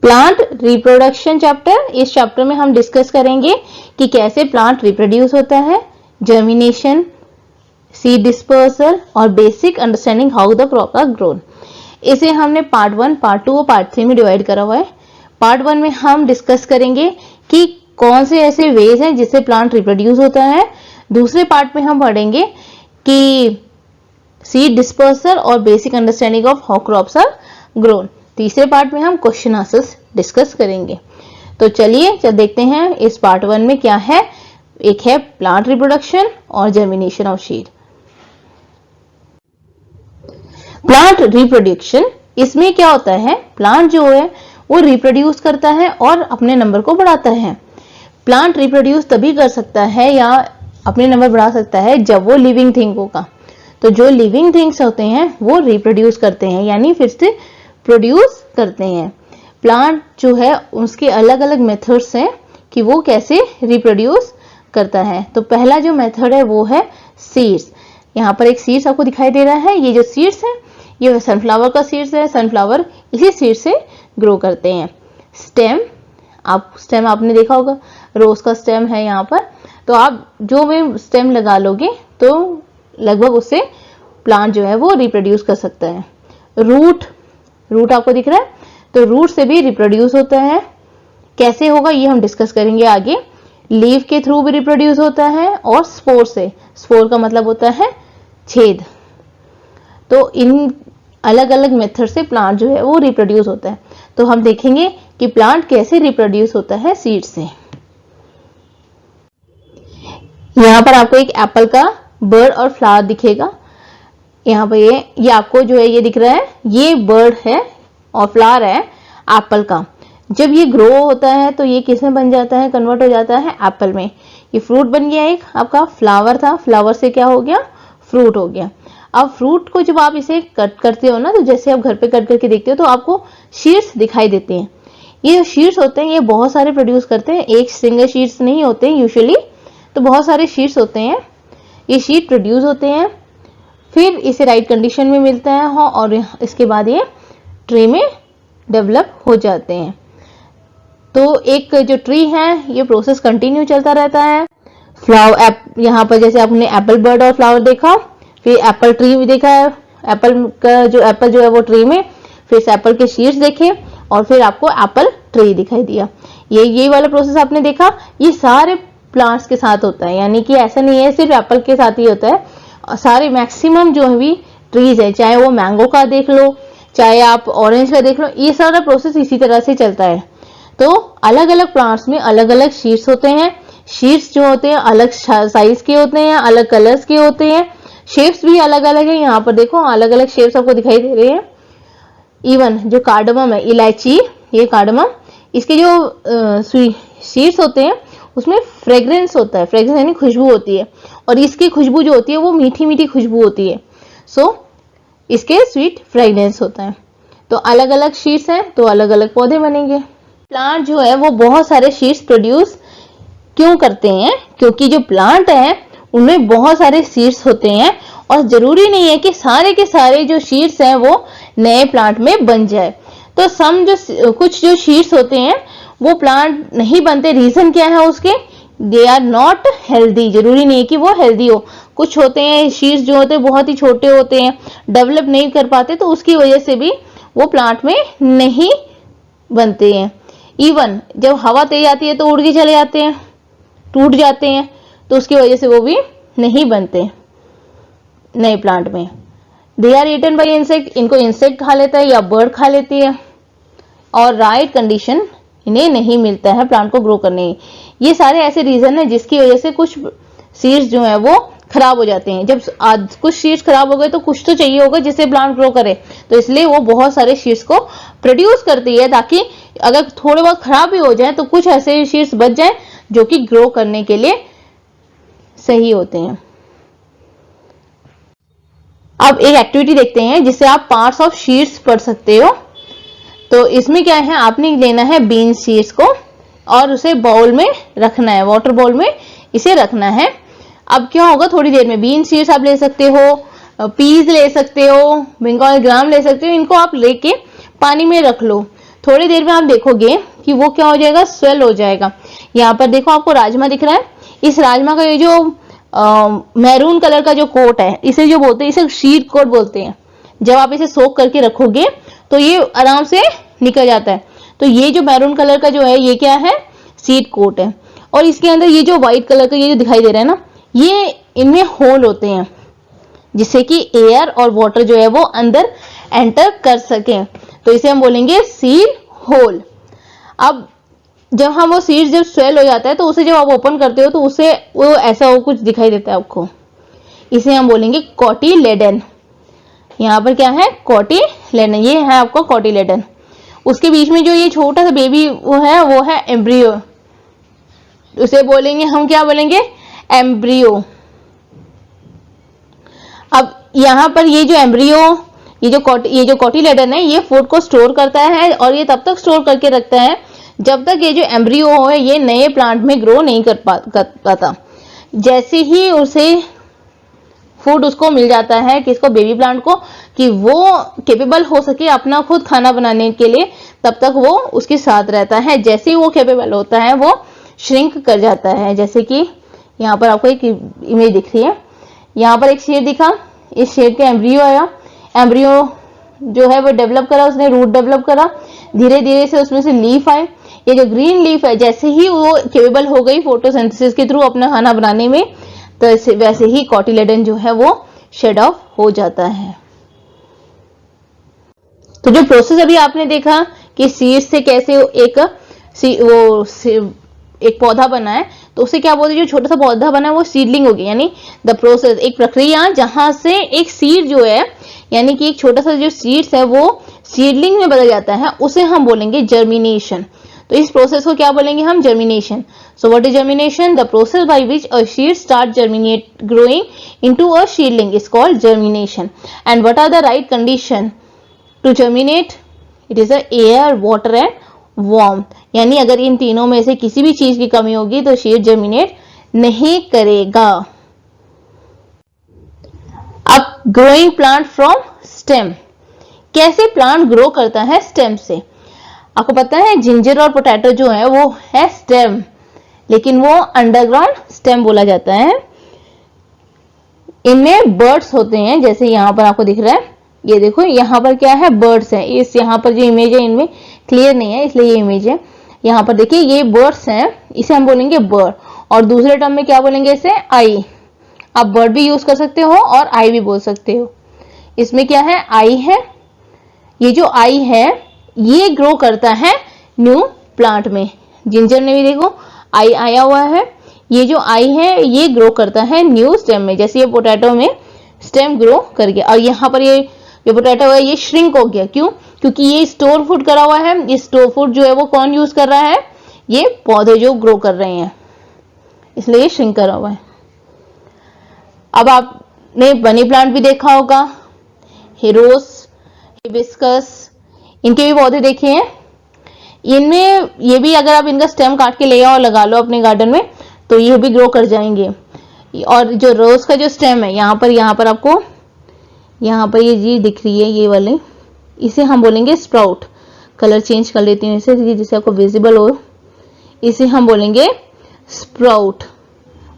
Plant reproduction chapter. इस chapter में हम डिस्कस करेंगे कि कैसे प्लांट रिप्रोड्यूस होता है, जर्मिनेशन, सीड डिस्पर्सल और basic understanding how the crop are grown. इसे हमने पार्ट 1, पार्ट 2 और पार्ट 3 में डिवाइड करा हुआ है। पार्ट 1 में हम डिस्कस करेंगे कि कौन से ऐसे वेज हैं जिससे प्लांट रिप्रोड्यूस होता है। दूसरे पार्ट में हम पढ़ेंगे कि सीड डिस्पर्सल और basic understanding of how crops are grown. तीसरे पार्ट में हम क्वेश्चन आंसर्स डिस्कस करेंगे। तो चलिए देखते हैं इस पार्ट 1 में क्या है। एक है प्लांट रिप्रोडक्शन और germination of seed. Plant reproduction, इसमें क्या होता है, प्लांट जो है वो रिप्रोड्यूस करता है और अपने नंबर को बढ़ाता है। प्लांट रिप्रोड्यूस तभी कर सकता है या अपने नंबर बढ़ा सकता है जब वो लिविंग थिंग होगा। तो जो लिविंग थिंग्स होते हैं वो रिप्रोड्यूस करते हैं, यानी फिर से प्रोड्यूस करते हैं। प्लांट जो है उसके अलग अलग मेथड्स हैं कि वो कैसे रिप्रोड्यूस करता है। तो पहला जो मेथड है वो है सीड्स। यहाँ पर एक सीड्स आपको दिखाई दे रहा है। ये जो सीड्स है ये सनफ्लावर का सीड्स है। सनफ्लावर इसी सीड से ग्रो करते हैं। स्टेम आपने देखा होगा, रोज का स्टेम है यहाँ पर। तो आप जो भी स्टेम लगा लोगे तो लगभग उससे प्लांट जो है वो रिप्रोड्यूस कर सकता है। रूट आपको दिख रहा है, तो रूट से भी रिप्रोड्यूस होता है। कैसे होगा ये हम डिस्कस करेंगे आगे। लीव के थ्रू भी रिप्रोड्यूस होता है और स्पोर से। स्पोर का मतलब होता है छेद। तो इन अलग अलग मेथड से प्लांट जो है वो रिप्रोड्यूस होता है। तो हम देखेंगे कि प्लांट कैसे रिप्रोड्यूस होता है सीड से। यहाँ पर आपको एक एप्पल का बर्ड और फ्लावर दिखेगा। यहाँ पर ये आपको जो है ये दिख रहा है, ये बर्ड है और फ्लावर है एप्पल का। जब ये ग्रो होता है तो ये किस में बन जाता है, कन्वर्ट हो जाता है एप्पल में। ये फ्रूट बन गया। एक आपका फ्लावर था, फ्लावर से क्या हो गया, फ्रूट हो गया। अब फ्रूट को जब आप इसे कट करते हो ना, तो जैसे आप घर पे कट करके देखते हो तो आपको शीड्स दिखाई देते हैं। ये जो शीड्स होते हैं ये बहुत सारे प्रोड्यूस करते हैं, एक सिंगल शीड्स नहीं होते हैं यूजुअली, तो बहुत सारे शीड्स होते हैं। ये शीड प्रोड्यूस होते हैं, फिर इसे राइट कंडीशन में मिलता है और इसके बाद ये ट्री में डेवलप हो जाते हैं। तो एक जो ट्री है ये प्रोसेस कंटिन्यू चलता रहता है। फ्लावर यहाँ पर जैसे आपने एप्पल बर्ड और फ्लावर देखा, फिर एप्पल ट्री भी देखा है, एप्पल जो है वो ट्री में, फिर एप्पल के शीड्स देखे और फिर आपको एप्पल ट्री दिखाई दिया। ये वाला प्रोसेस आपने देखा। ये सारे प्लांट्स के साथ होता है, यानी कि ऐसा नहीं है सिर्फ एप्पल के साथ ही होता है। सारे मैक्सिमम जो भी ट्रीज है, चाहे वो मैंगो का देख लो, चाहे आप ऑरेंज का देख लो, ये सारा प्रोसेस इसी तरह से चलता है। तो अलग अलग प्लांट्स में अलग अलग शीड्स होते हैं। शीड्स जो होते हैं अलग साइज के होते हैं, अलग कलर्स के होते हैं, शेप्स भी अलग अलग है। यहाँ पर देखो अलग अलग शेप्स आपको दिखाई दे रहे हैं। इवन जो कार्डमम है, इलायची, ये कार्डमम, इसके जो सीड्स होते हैं उसमें फ्रेग्रेंस होता है। फ्रेग्रेंस यानी खुशबू होती है, और इसकी खुशबू जो होती है वो मीठी मीठी खुशबू होती है। सो इसके स्वीट फ्रेग्रेंस होता है। तो अलग अलग शीड्स हैं तो अलग अलग पौधे बनेंगे। प्लांट जो है वो बहुत सारे शीड्स प्रोड्यूस क्यों करते हैं, क्योंकि जो प्लांट है उनमें बहुत सारे सीड्स होते हैं और जरूरी नहीं है कि सारे के सारे जो सीड्स हैं वो नए प्लांट में बन जाए। तो कुछ जो सीड्स होते हैं वो प्लांट नहीं बनते। रीजन क्या है उसके, दे आर नॉट हेल्दी। जरूरी नहीं है कि वो हेल्दी हो। कुछ होते हैं सीड्स जो होते हैं बहुत ही छोटे होते हैं, डेवलप नहीं कर पाते, तो उसकी वजह से भी वो प्लांट में नहीं बनते हैं। इवन जब हवा तेज आती है तो उड़ के चले जाते हैं, टूट जाते हैं, तो उसकी वजह से वो भी नहीं बनते नए प्लांट में। They are eaten by insect, इनको इंसेक्ट खा लेता है या बर्ड खा लेती है, और राइट कंडीशन इन्हें नहीं मिलता है प्लांट को ग्रो करने। ये सारे ऐसे रीजन है जिसकी वजह से कुछ सीड्स जो है वो खराब हो जाते हैं। जब आज कुछ सीड्स खराब हो गए तो कुछ तो चाहिए होगा जिससे प्लांट ग्रो करे, तो इसलिए वो बहुत सारे सीड्स को प्रोड्यूस करती है, ताकि अगर थोड़े बहुत खराब भी हो जाए तो कुछ ऐसे सीड्स बच जाए जो कि ग्रो करने के लिए सही होते हैं। अब एक एक्टिविटी देखते हैं जिससे आप पार्ट्स ऑफ शीट्स पढ़ सकते हो। तो इसमें क्या है, आपने लेना है बीन सीड्स को और उसे बाउल में रखना है, वाटर बाउल में इसे रखना है। अब क्या होगा, थोड़ी देर में बीन सीड्स आप ले सकते हो, पीस ले सकते हो, बंगाल ग्राम ले सकते हो, इनको आप लेके पानी में रख लो। थोड़ी देर में आप देखोगे कि वो क्या हो जाएगा, स्वेल हो जाएगा। यहाँ पर देखो आपको राजमा दिख रहा है, इस राजमा का ये जो मैरून कलर का जो कोट है, इसे जो बोलते हैं, इसे शीट कोट बोलते हैं। जब आप इसे सोक करके रखोगे तो ये आराम से निकल जाता है। तो ये जो मैरून कलर का जो है ये क्या है, सीड कोट है। और इसके अंदर ये जो व्हाइट कलर का ये जो दिखाई दे रहा है ना, ये इनमें होल होते हैं जिससे कि एयर और वाटर जो है वो अंदर एंटर कर सके, तो इसे हम बोलेंगे सीड होल। अब जब हम वो सीड जब स्वेल हो जाता है तो उसे जब आप ओपन करते हो तो उसे वो ऐसा वो कुछ दिखाई देता है आपको, इसे हम बोलेंगे कोटिलेडन। यहाँ पर क्या है, कोटिलेडन, ये है आपको कोटिलेडन। उसके बीच में जो ये छोटा सा बेबी वो है एम्ब्रियो, उसे बोलेंगे हम, क्या बोलेंगे, एम्ब्रियो। अब यहाँ पर ये जो एम्ब्रियो, ये जो कोटिलेडन है, ये फूड को स्टोर करता है और ये तब तक स्टोर करके रखता है जब तक ये जो एम्ब्रियो है ये नए प्लांट में ग्रो नहीं कर पाता। जैसे ही उसे फूड उसको मिल जाता है, किसको, बेबी प्लांट को, कि वो कैपेबल हो सके अपना खुद खाना बनाने के लिए, तब तक वो उसके साथ रहता है। जैसे ही वो कैपेबल होता है वो श्रिंक कर जाता है। जैसे कि यहाँ पर आपको एक इमेज दिख रही है, यहाँ पर एक शेर दिखा, इस शेर का एम्ब्रियो आया, एम्ब्रियो जो है वो डेवलप करा, उसने रूट डेवलप करा, धीरे धीरे से उसमें से लीफ आए। ये जो ग्रीन लीफ है, जैसे ही वो कैपेबल हो गई फोटोसिंथेसिस के थ्रू अपना खाना बनाने में, तो वैसे ही कोटिलेडन जो है वो शेड ऑफ हो जाता है। तो जो प्रोसेस अभी आपने देखा कि सीड से कैसे एक पौधा बना है, तो उसे क्या बोलते हैं, जो छोटा सा पौधा बना है वो सीडलिंग होगी, यानी द प्रोसेस, एक प्रक्रिया जहां से एक सीड जो है, यानी कि एक छोटा सा जो सीड्स है वो सीडलिंग में बदल जाता है, उसे हम बोलेंगे जर्मिनेशन। तो इस प्रोसेस को क्या बोलेंगे हम, germination. So what is germination? The process by which a seed start germinate growing into a seedling is called germination. And what are the right condition to germinate? It is a air, water and warmth. यानी अगर इन तीनों में से किसी भी चीज की कमी होगी तो सीड जर्मिनेट नहीं करेगा। अब ग्रोइंग प्लांट फ्रॉम स्टेम, कैसे प्लांट ग्रो करता है स्टेम से? आपको पता है जिंजर और पोटैटो जो है वो है स्टेम, लेकिन वो अंडरग्राउंड स्टेम बोला जाता है। इनमें बर्ड्स होते हैं, जैसे यहाँ पर आपको दिख रहा है, ये देखो यहाँ पर क्या है, बर्ड्स है। इस यहाँ पर जो इमेज है इनमें क्लियर नहीं है, इसलिए ये इमेज है। यहाँ पर देखिए ये बर्ड्स हैं, इसे हम बोलेंगे बर्ड, और दूसरे टर्म में क्या बोलेंगे इसे, आई। आप बर्ड भी यूज कर सकते हो और आई भी बोल सकते हो। इसमें क्या है, आई है। ये जो आई है ये ग्रो करता है न्यू प्लांट में। जिंजर में भी देखो आई आया हुआ है, ये जो आई है ये ग्रो करता है न्यू स्टेम में, जैसे ये पोटैटो में स्टेम ग्रो कर गया। और यहाँ पर ये जो पोटैटो है ये श्रिंक हो गया, क्यों? क्योंकि ये स्टोर फूड करा हुआ है। ये स्टोर फूड जो है वो कौन यूज कर रहा है, ये पौधे जो ग्रो कर रहे हैं, इसलिए ये श्रिंक करा हुआ है। अब आपने मनी प्लांट भी देखा होगा, हिरोस, हिबिस्कस, इनके भी पौधे देखे हैं। इनमें ये भी अगर आप इनका स्टेम काट के ले आओ और लगा लो अपने गार्डन में तो ये भी ग्रो कर जाएंगे। और जो रोज का जो स्टेम है, यहाँ पर आपको यहाँ पर ये जी दिख रही है, ये वाले, इसे हम बोलेंगे स्प्राउट। कलर चेंज कर लेती हूँ इसे जिससे आपको विजिबल हो। इसे हम बोलेंगे स्प्राउट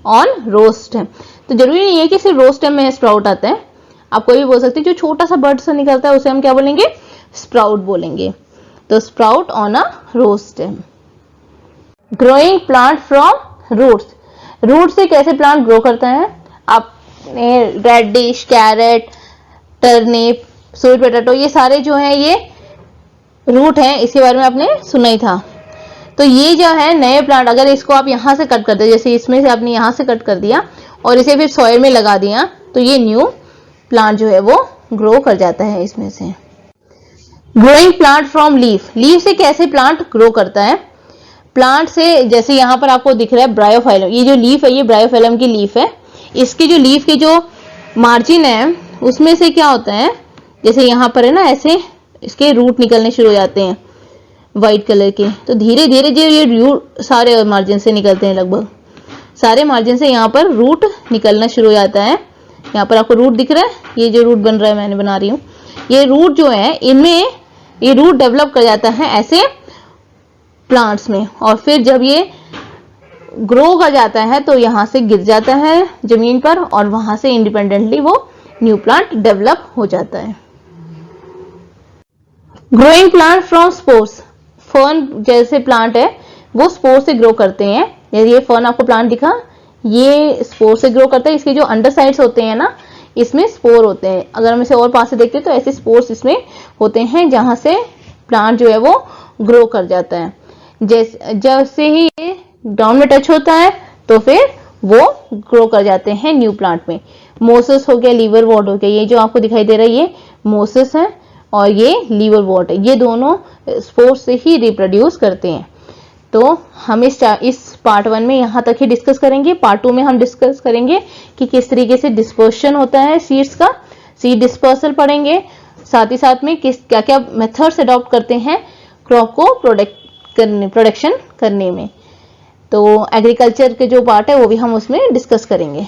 ऑन रोज स्टेम। तो जरूरी नहीं है कि सिर्फ रोज स्टेम में स्प्राउट आता है, आप कोई भी बोल सकते हैं। जो छोटा सा बर्ड से निकलता है उसे हम क्या बोलेंगे, स्प्राउट बोलेंगे। तो sprout on a rose stem. Growing plant from roots, root से कैसे प्लांट ग्रो करता है? आपने radish, carrot, turnip, sweet potato, ये सारे जो हैं ये रूट हैं, इसके बारे में आपने सुना ही था। तो ये जो है नए प्लांट, अगर इसको आप यहाँ से कट कर दे, जैसे इसमें से आपने यहाँ से कट कर दिया और इसे फिर सॉइल में लगा दिया, तो ये न्यू प्लांट जो है वो ग्रो कर जाता है इसमें से। Growing plant from leaf, leaf से कैसे प्लांट ग्रो करता है? प्लांट से, जैसे यहाँ पर आपको दिख रहा है ब्रायोफाइलम, ये जो लीफ है ये ब्रायोफाइलम की लीफ है। इसके जो लीफ के जो मार्जिन है उसमें से क्या होता है, जैसे यहाँ पर है ना, ऐसे इसके रूट निकलने शुरू हो जाते हैं व्हाइट कलर के। तो धीरे धीरे जो ये रूट सारे मार्जिन से निकलते हैं, लगभग सारे मार्जिन से यहाँ पर रूट निकलना शुरू हो जाता है। यहाँ पर आपको रूट दिख रहा है, ये जो रूट बन रहा है मैंने बना रही हूँ, ये रूट जो है इनमें ये रूट डेवलप कर जाता है ऐसे प्लांट्स में, और फिर जब ये ग्रो कर जाता है तो यहां से गिर जाता है जमीन पर, और वहां से इंडिपेंडेंटली वो न्यू प्लांट डेवलप हो जाता है। Growing plant from spores, fern जैसे प्लांट है वो स्पोर से ग्रो करते हैं। ये फर्न आपको प्लांट दिखा, ये स्पोर से ग्रो करता है। इसके जो अंडर साइड्स होते हैं ना, इसमें स्पोर होते हैं। अगर हम इसे और पास से देखते हैं तो ऐसे स्पोर्स इसमें होते हैं जहां से प्लांट जो है वो ग्रो कर जाता है। जैसे ही ये ग्राउंड में टच होता है तो फिर वो ग्रो कर जाते हैं न्यू प्लांट में। मोसेस हो गया, लीवरवॉर्ट हो गया, ये जो आपको दिखाई दे रहा है ये मोसेस है और ये लीवरवॉर्ट है, ये दोनों स्पोर से ही रिप्रोड्यूस करते हैं। तो हम इस पार्ट 1 में यहां तक ही डिस्कस करेंगे। पार्ट 2 में हम डिस्कस करेंगे कि किस तरीके से डिस्पर्शन होता है सीड्स का, सीड डिस्पर्सल पढ़ेंगे। साथ ही साथ में क्या क्या मेथड्स अडॉप्ट करते हैं क्रॉप को प्रोडक्शन करने में। तो एग्रीकल्चर के जो पार्ट है वो भी हम उसमें डिस्कस करेंगे।